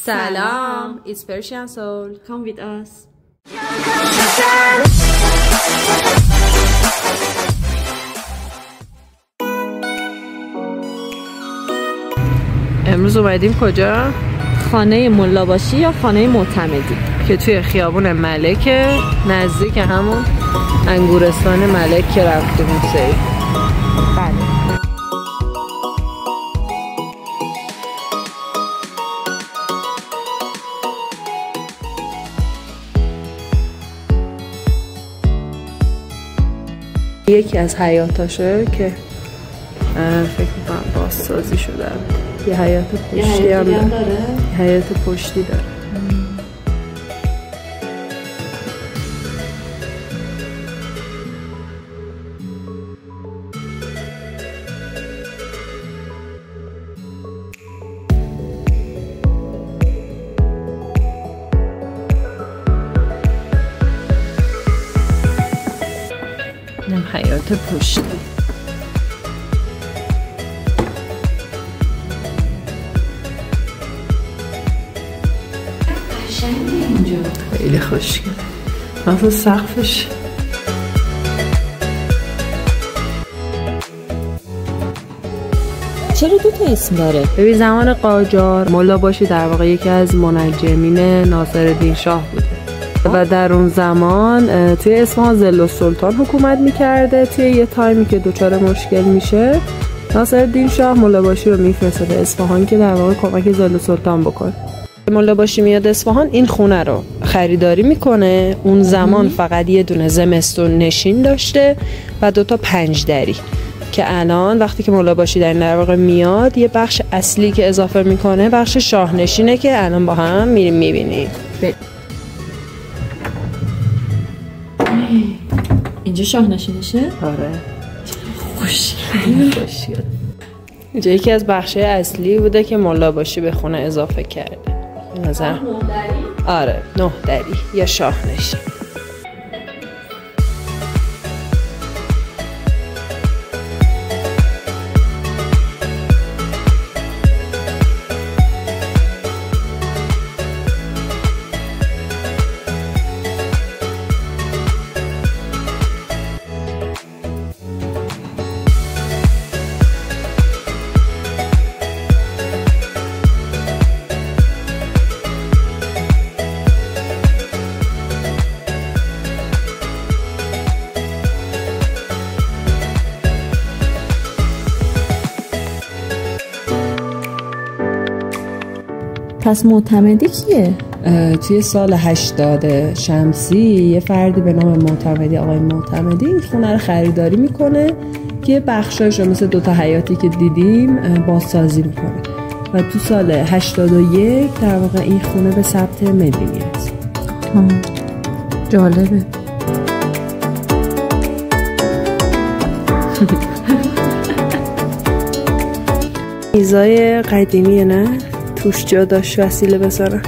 Salam, it's Persian Soul. Come with us. امروز اومدیم کجا؟ خانه ملاباشی یا خانه معتمدی که توی خیابون ملکه، نزدیک همون انگورستان ملک که رفتیم اون سری. بله. یکی از حیاتاشه که فکر میکنم بازسازی شده. یه حیات پشتی هم داره. یه حیات پشتی داره. اینم حیات پشتی. خیلی خوشگله. مثلا سقفش چرا دو تا اسم داره؟ ببین زمان قاجار ملاباشی در واقع یکی از منجمین ناصرالدین شاه بوده و در اون زمان توی اصفهان ظلالسلطان حکومت میکرده. توی یه تایمی که دچار مشکل میشه ناصرالدین شاه ملاباشی رو میفرسته به اصفهان که در واقع کمک ظلالسلطان بکنه. ملاباشی میاد اصفهان، این خونه رو خریداری میکنه. اون زمان فقط یه دونه زمستون نشین داشته و 2 تا 5 دری که الان وقتی که ملاباشی در واقع میاد یه بخش اصلی که اضافه میکنه بخش شاهنشینه که الان با هم میریم میبینیم. اینجا شاهنشینشه؟ آره. خوشگله. اینجا یکی از بخشای اصلی بوده که ملاباشی به خونه اضافه کرده. به نظر 9 دری؟ آره 9 دری یا شاهنشین. پس معتمدی کیه؟ توی سال 80 شمسی یه فردی به نام معتمدی، آقای معتمدی، این خونه رو خریداری میکنه که بخشایش رو مثل 2 تا حیاتی که دیدیم بازسازی میکنه و تو سال 81 در واقع این خونه به ثبت ملی میرسه. جالبه. میزای قدیمیه نه؟ توش جا داشت وسیله بذارن.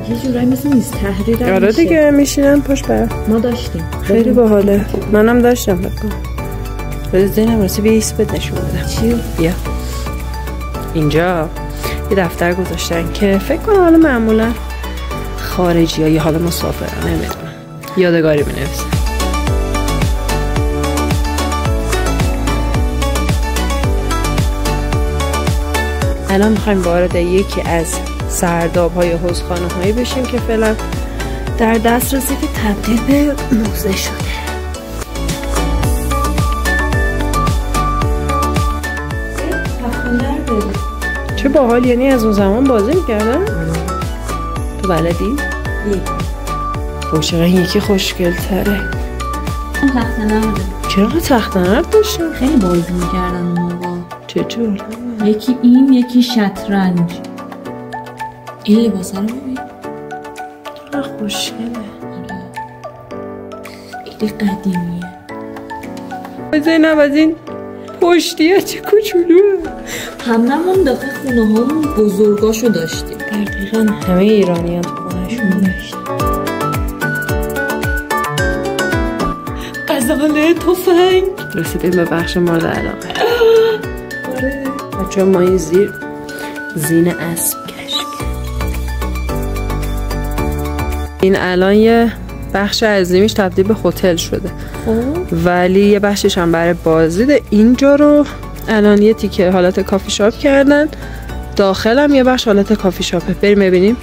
یه جورایی مثل میز تحریر هم آره دیگه میشینن پشت بر. ما داشتیم. خیلی باحاله. منم داشتم بکنم. بذار زینم راستی بیا ایست بد نشون بدم. چی؟ بیا. اینجا یه دفتر گذاشتن که فکر کنم حالا معمولا خارجی ها یا حالا مسافران نمیدونم یادگاری بنویسن. الان میخوایم وارد یکی از سرداب‌های حوضخانه‌هایی بشیم که فعلا در دسترسی که تبدیل به موزه شده. چه باحال، یعنی از اون زمان بازی میکردن؟ تو بلدی؟ چقدر این یکی خوشگل تره. تخته نرده. چرا تخته نرد داشتن؟ خیلی بازی میکردن اون موقع. چطور؟ یکی این یکی شطرنج. این لباسه رو ببین. چقدر خوشگله. خیلی قدیمیه. زینب از این پشتیه چه کوچولوه. هممون داخل خونه هامون بزرگاشو داشتیم. دقیقا همه ایرانی هم تو خونهشون داشتیم. غزاله تفنگ. رسیدیم به بخش مورد علاقه. آره. بچه ما این زیر زین اسب کشک. این الان یه بخش عظیمیش تبدیل به هتل شده ولی یه بخشش هم برای بازدید. اینجا رو الان یه تیکه حالت کافی شاپ کردن، داخل هم یه بخش حالت کافی شاپه. بریم ببینیم.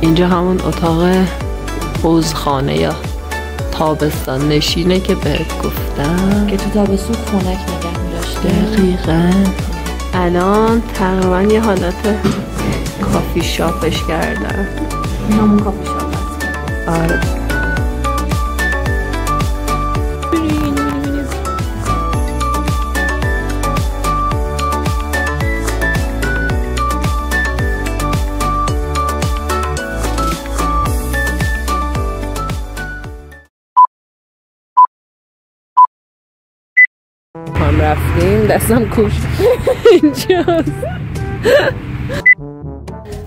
اینجا همون اتاق حوضخانه یا تابستان نشینه که بهت گفتم که تو تابستون خنک نگه می‌داشته. دقیقاً. الان تقریبا یه حالت کافی شاپش کردن. این همون کافی شاپ هست. آره. هم رفتیم دستم کوش اینجاست.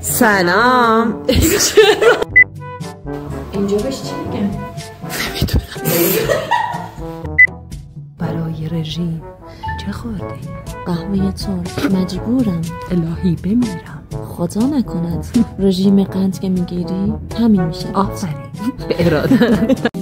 سلام. اینجا بهش چی میگن؟ برای رژیم چه خوردی؟ قهوه ترک. مجبورم. الهی بمیرم. خدا نکند رژیم قند که میگیری همین میشه. آفرین به اراده.